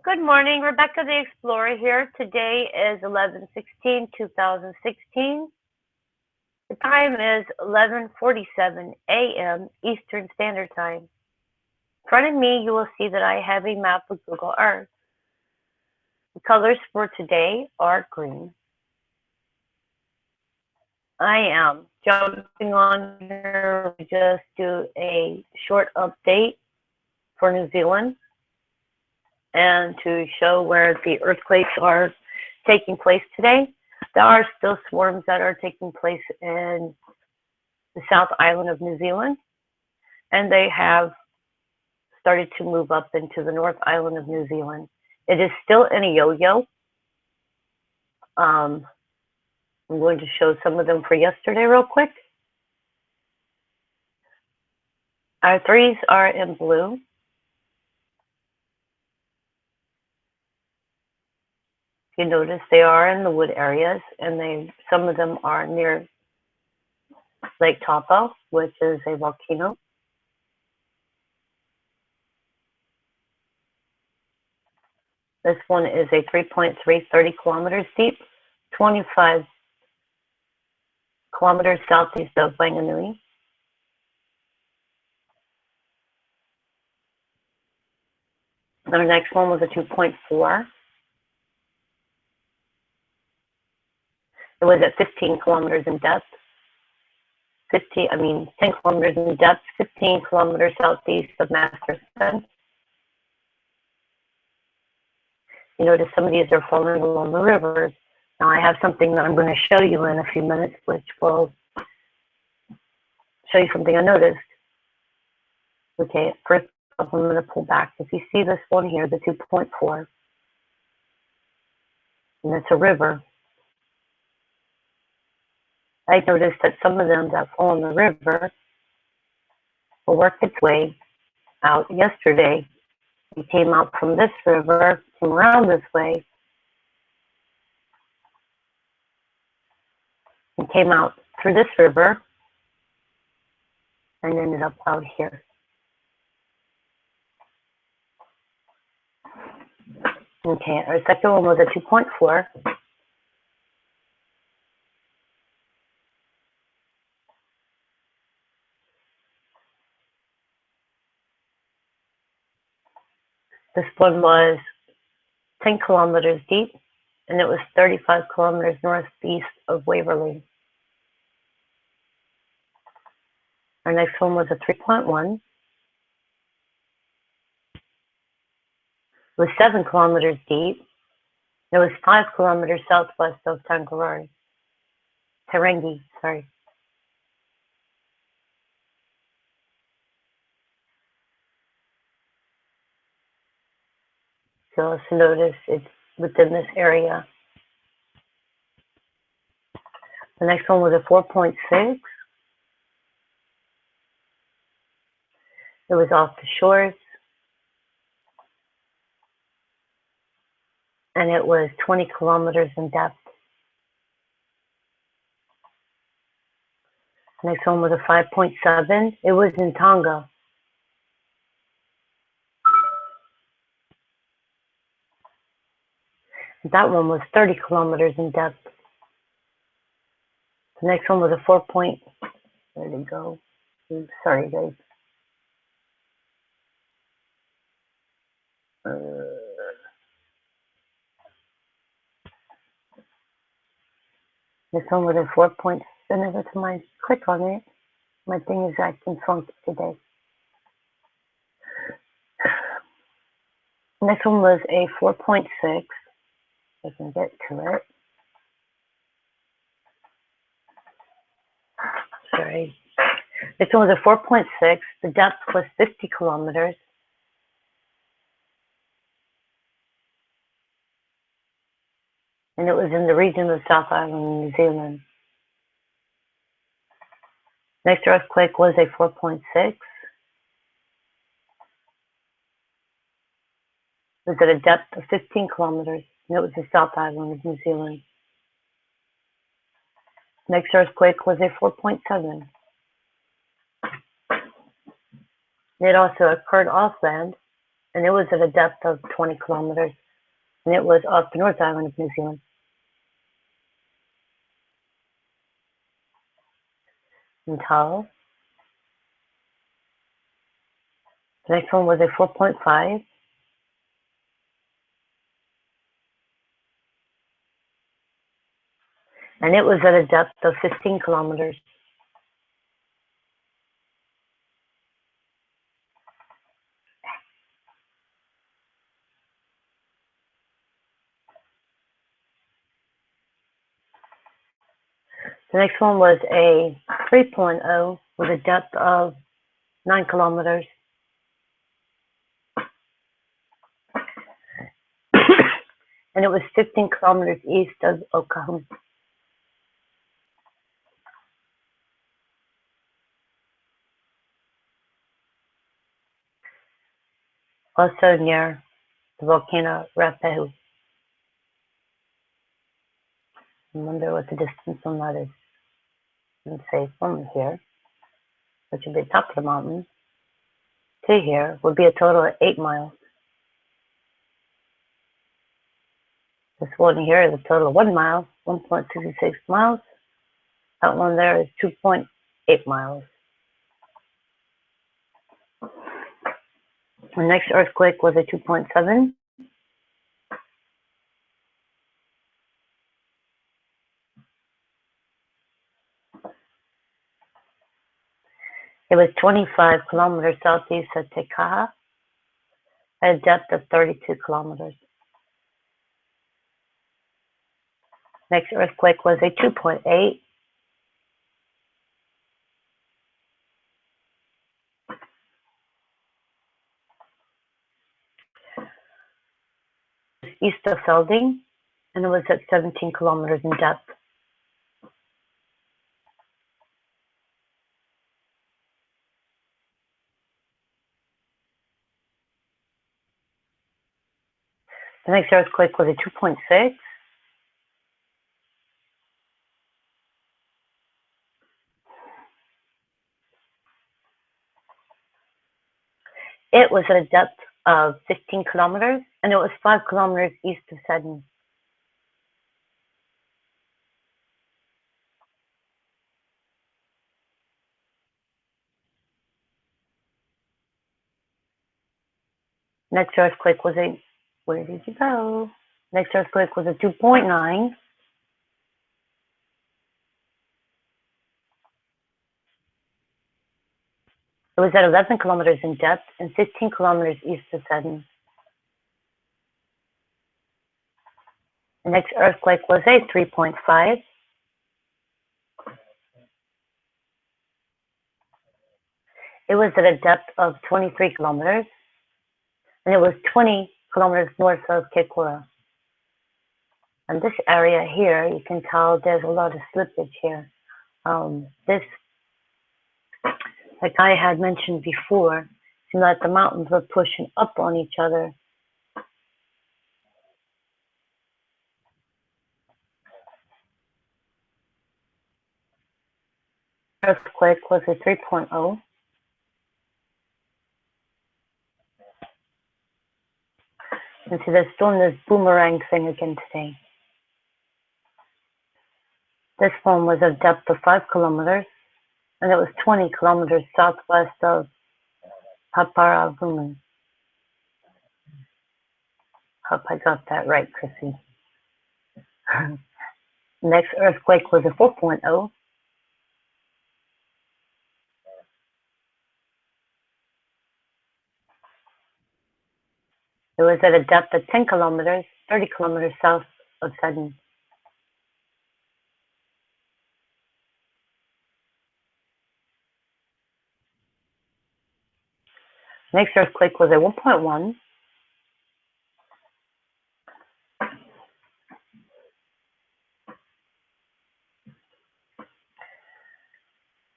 Good morning, Rebecca the Explorer here. Today is 11/16/2016. The time is 11:47 a.m. Eastern Standard Time. In front of me, you will see that I have a map of Google Earth. The colors for today are green. I am jumping on here to just do a short update for New Zealand and to show where the earthquakes are taking place today. There are still swarms that are taking place in the South Island of New Zealand, and they have started to move up into the North Island of New Zealand. It is still in a yo-yo. I'm going to show some of them for yesterday real quick. Our threes are in blue. You notice they are in the wood areas, and some of them are near Lake Taupo, which is a volcano. This one is a 3.3, 30 kilometers deep, 25 kilometers southeast of Wanganui. Our next one was a 2.4. It was at 15 kilometers in depth. 10 kilometers in depth, 15 kilometers southeast of Masterson. You notice some of these are falling along the rivers. Now I have something that I'm going to show you in a few minutes, which will show you something I noticed. Okay, first I'm going to pull back. If you see this one here, the 2.4, and it's a river. I noticed that some of them that fall in the river will work its way out yesterday. It came out from this river, came around this way, and came out through this river, and ended up out here. Okay, our second one was a 2.4. This one was 10 kilometers deep, and it was 35 kilometers northeast of Waverly. Our next one was a 3.1. It was 7 kilometers deep. It was 5 kilometers southwest of Tarangi, sorry. So also notice it's within this area. The next one was a 4.6. It was off the shores. And it was 20 kilometers in depth. The next one was a 5.7. It was in Tonga. That one was 30 kilometers in depth. The next one was a 4. There we go. Sorry, guys. This one was a 4. And every time I click on it, my thing is acting funky today. Next one was a 4.6. I can get to it. sorry. This one was a 4.6. The depth was 50 kilometers. And it was in the region of South Island, New Zealand. Next earthquake was a 4.6. It was at a depth of 15 kilometers, and it was the South Island of New Zealand. Next earthquake was a 4.7. It also occurred off land, and it was at a depth of 20 kilometers, and it was off the North Island of New Zealand. Until the next one was a 4.5. And it was at a depth of 15 kilometers. The next one was a 3.0 with a depth of 9 kilometers. And it was 15 kilometers east of Oakham. Also near the volcano Rapehu. I wonder what the distance on that is. Let's say from here, which would be the top of the mountain, to here would be a total of 8 miles. This one here is a total of 1 mile, 1.66 miles. That one there is 2.8 miles. The next earthquake was a 2.7. It was 25 kilometers southeast of Te Kaha at a depth of 32 kilometers. Next earthquake was a 2.8. East of Felding, and it was at 17 kilometers in depth. The next earthquake was a 2.6. It was at a depth of 15 kilometers, and it was 5 kilometers east of Sydney. Next earthquake was a, where did you go? Next earthquake was a 2.9. It was at 11 kilometers in depth and 15 kilometers east of Sydney. The next earthquake was a 3.5. It was at a depth of 23 kilometers, and it was 20 kilometers north of Kekora. And this area here, you can tell there's a lot of slippage here. This, like I had mentioned before, seemed like the mountains were pushing up on each other. Earthquake was a 3.0. And see, they're doing this boomerang thing again today. This one was a depth of 5 kilometers, and it was 20 kilometers southwest of Paparavumu. Hope I got that right, Chrissy. Next earthquake was a 4.0. It was at a depth of 10 kilometers, 30 kilometers south of Sydney. Next earthquake was a 1.1.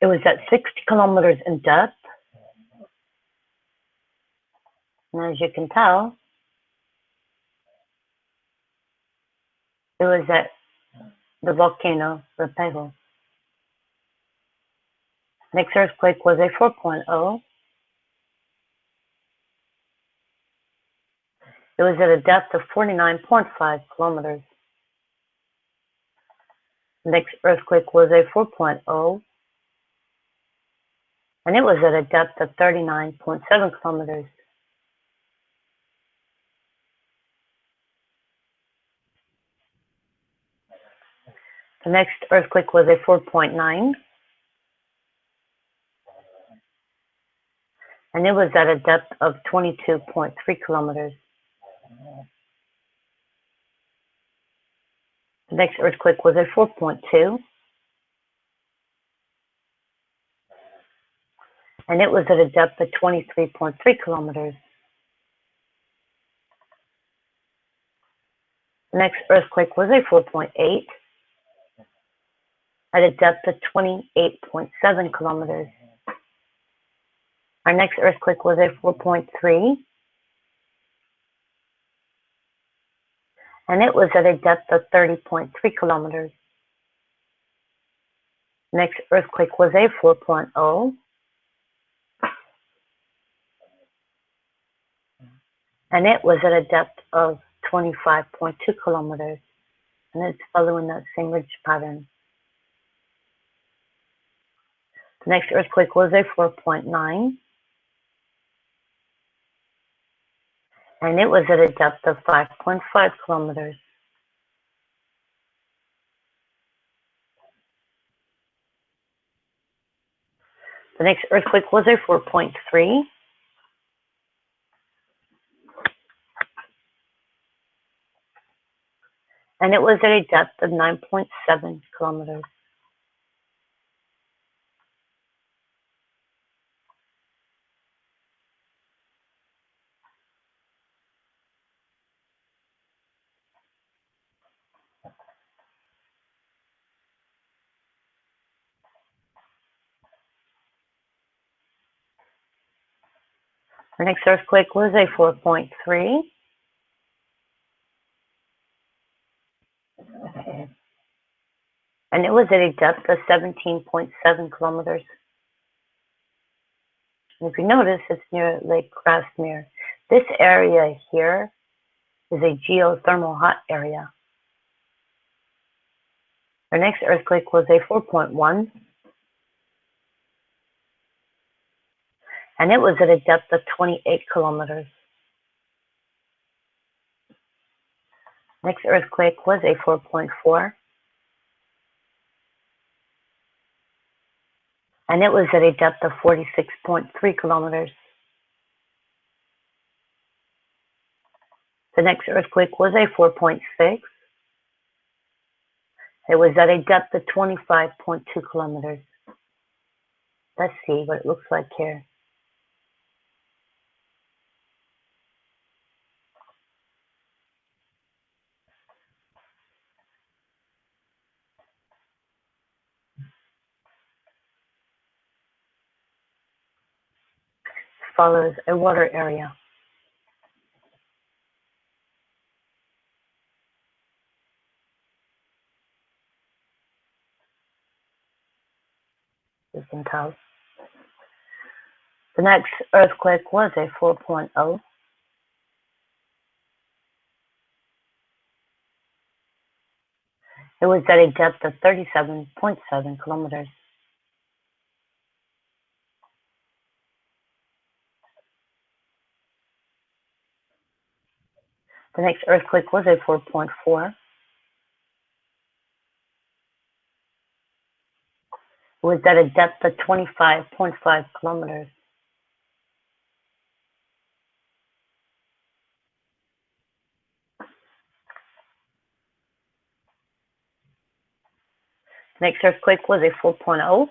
It was at 60 kilometers in depth. And as you can tell, it was at the volcano Rapego. Next earthquake was a 4.0. It was at a depth of 49.5 kilometers. Next earthquake was a 4.0. And it was at a depth of 39.7 kilometers. The next earthquake was a 4.9. And it was at a depth of 22.3 kilometers. The next earthquake was a 4.2. And it was at a depth of 23.3 kilometers. The next earthquake was a 4.8 at a depth of 28.7 kilometers. Our next earthquake was a 4.3, and it was at a depth of 30.3 kilometers. The next earthquake was a 4.0, and it was at a depth of 25.2 kilometers, and it's following that same ridge pattern. The next earthquake was a 4.9, and it was at a depth of 5.5 kilometers. The next earthquake was a 4.3, and it was at a depth of 9.7 kilometers. The next earthquake was a 4.3. And it was at a depth of 17.7 kilometers. And if you notice, it's near Lake Grasmere. This area here is a geothermal hot area. Our next earthquake was a 4.1. And it was at a depth of 28 kilometers. Next earthquake was a 4.4. And it was at a depth of 46.3 kilometers. The next earthquake was a 4.6. It was at a depth of 25.2 kilometers. Let's see what it looks like here. Follows a water area. You can tell. The next earthquake was a 4.0. It was at a depth of 37.7 kilometers. The next earthquake was a 4.4. It was at a depth of 25.5 kilometers. The next earthquake was a 4.0.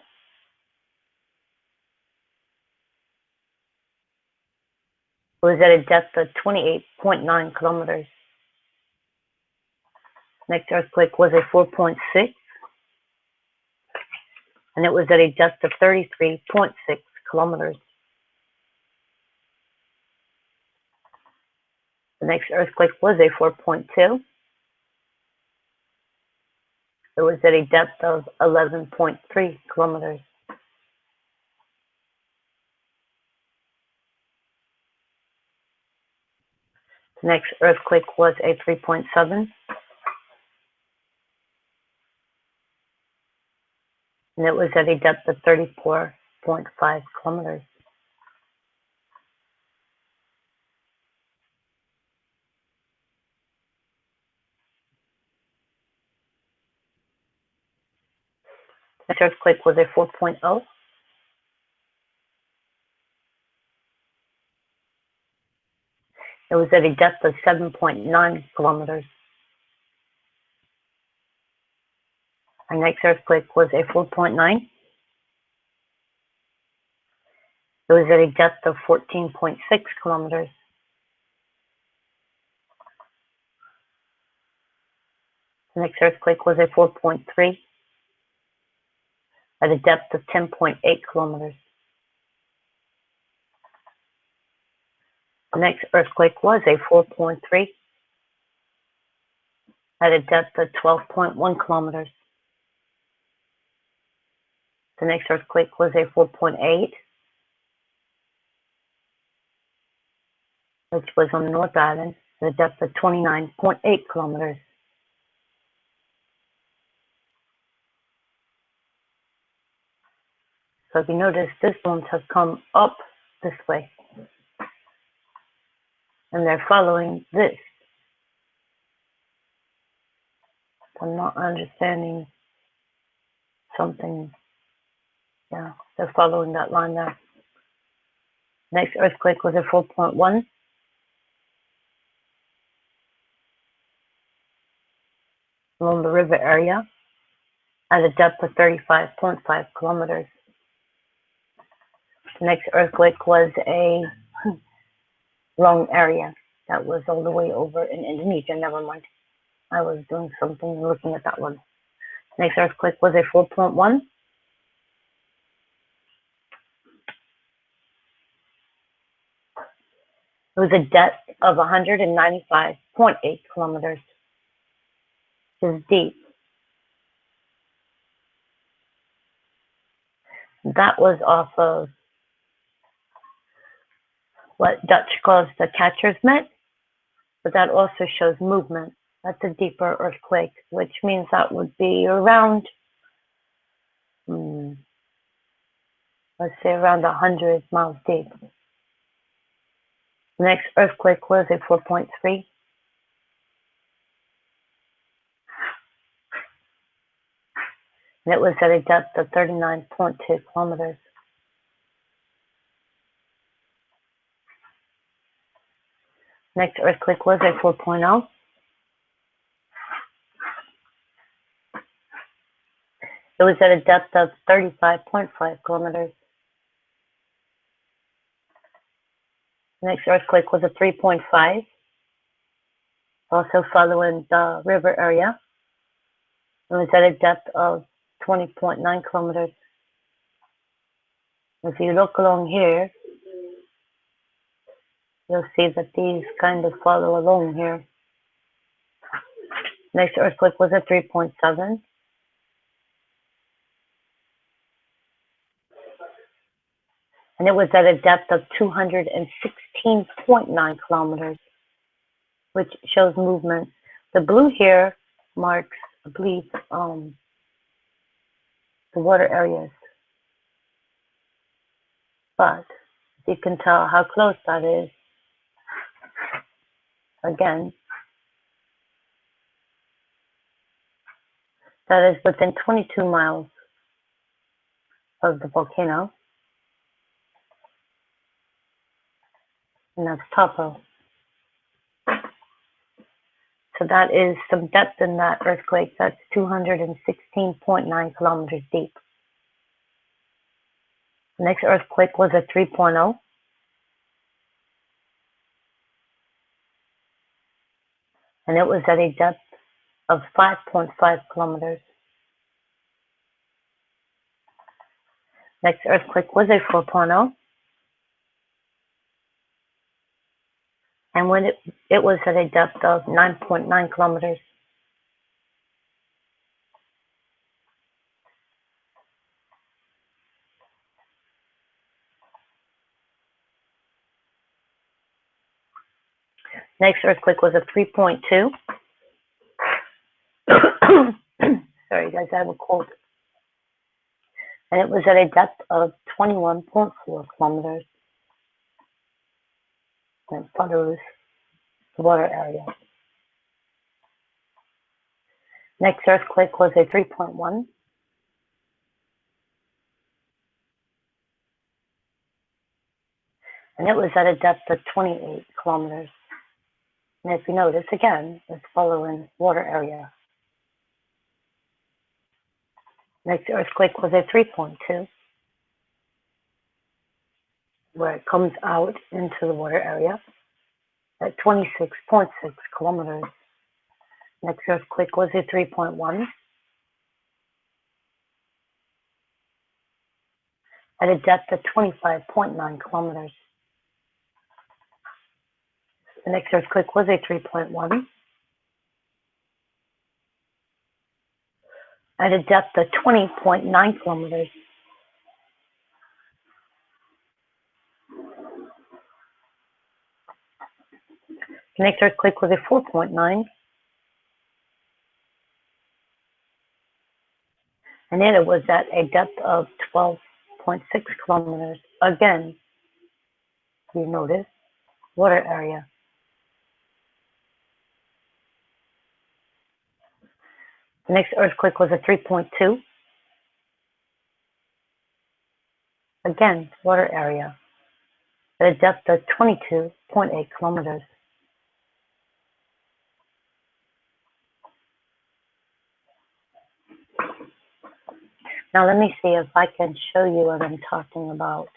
was at a depth of 28.9 kilometers. Next earthquake was a 4.6, and it was at a depth of 33.6 kilometers. The next earthquake was a 4.2. It was at a depth of 11.3 kilometers. The next earthquake was a 3.7. And it was at a depth of 34.5 kilometers. The next earthquake was a 4.0. It was at a depth of 7.9 kilometers. Our next earthquake was a 4.9. It was at a depth of 14.6 kilometers. The next earthquake was a 4.3 at a depth of 10.8 kilometers. The next earthquake was a 4.3 at a depth of 12.1 kilometers. The next earthquake was a 4.8, which was on the North Island at a depth of 29.8 kilometers. So if you notice, this ones have come up this way, and they're following this. I'm not understanding something. Yeah, they're following that line there. Next earthquake was a 4.1. Along the river area at a depth of 35.5 kilometers. The next earthquake was a long area that was all the way over in Indonesia. Never mind. I was doing something looking at that one. Next earthquake was a 4.1. It was a depth of 195.8 kilometers. It is deep. That was off of what Dutch calls the catcher's mitt, but that also shows movement. That's a deeper earthquake, which means that would be around, let's say around 100 miles deep. The next earthquake was a 4.3. And it was at a depth of 39.2 kilometers. Next earthquake was a 4.0. It was at a depth of 35.5 kilometers. Next earthquake was a 3.5, also following the river area. It was at a depth of 20.9 kilometers. If you look along here, you'll see that these kind of follow along here. Next earthquake was a 3.7. And it was at a depth of 216.9 kilometers, which shows movement. The blue here marks, I believe, the water areas. But you can tell how close that is. Again, that is within 22 miles of the volcano. And that's topo. So that is some depth in that earthquake. That's 216.9 kilometers deep. The next earthquake was a 3.0. and it was at a depth of 5.5 kilometers. Next earthquake was a 4.0, and when it was at a depth of 9.9 kilometers. Next earthquake was a 3.2. Sorry, guys, I have a cold. And it was at a depth of 21.4 kilometers. And it follows the water area. Next earthquake was a 3.1. And it was at a depth of 28 kilometers. And if you notice, again, it's following water area. Next earthquake was a 3.2, where it comes out into the water area at 26.6 kilometers. Next earthquake was a 3.1 at a depth of 25.9 kilometers. The next earthquake was a 3.1 at a depth of 20.9 kilometers. The next earthquake was a 4.9, and then it was at a depth of 12.6 kilometers. Again, you notice water area. The next earthquake was a 3.2. Again, water area at a depth of 22.8 kilometers. Now let me see if I can show you what I'm talking about.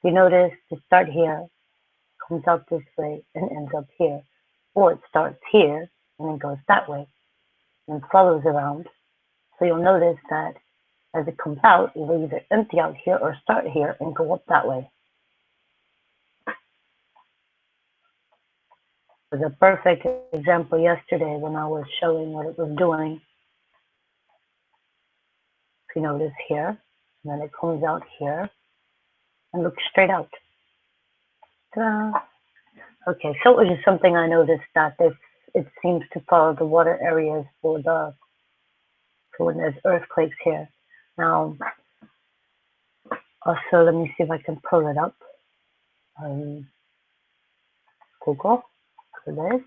You notice to start here, comes out this way and ends up here. Or it starts here and then goes that way and follows around. So you'll notice that as it comes out, it will either empty out here or start here and go up that way. It was a perfect example yesterday when I was showing what it was doing. If you notice here, and then it comes out here and looks straight out. Ta-da. Okay, so it was just something I noticed that it seems to follow the water areas for when there's earthquakes here. Now, also let me see if I can pull it up. Google for this.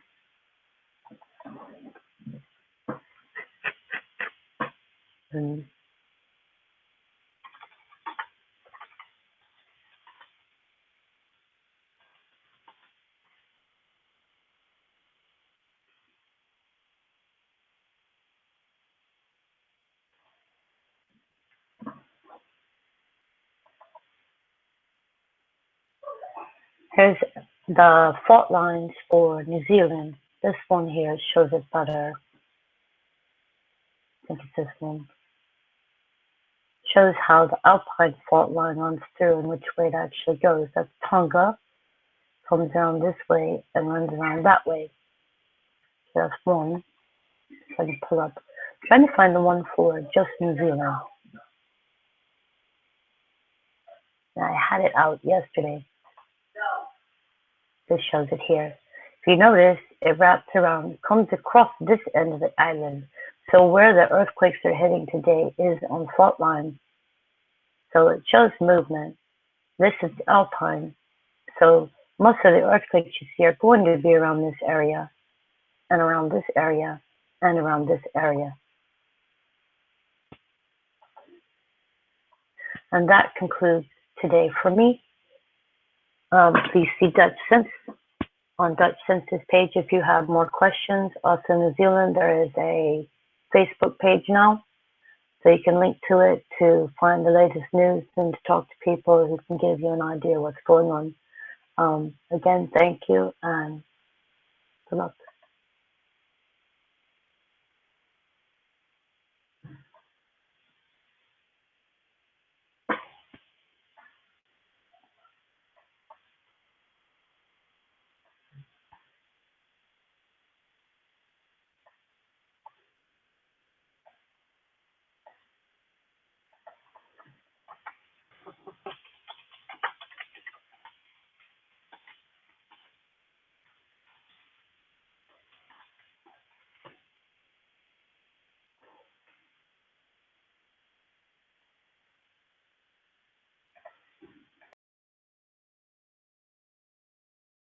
Here's the fault lines for New Zealand. This one here shows it better. I think it's this one. Shows how the Alpine fault line runs through and which way it actually goes. That's Tonga, comes around this way and runs around that way. So that's one. So I can pull up. I'm trying to find the one for just New Zealand. And I had it out yesterday. This shows it here. If you notice, it wraps around, comes across this end of the island. So where the earthquakes are hitting today is on fault line. So it shows movement. This is the Alpine. So most of the earthquakes you see are going to be around this area, and around this area, and around this area. And that concludes today for me. Please see Dutch Sense on Dutch Sense's page if you have more questions. Also, New Zealand, there is a Facebook page now, so you can link to it to find the latest news and to talk to people who can give you an idea what's going on. Again, thank you and good luck.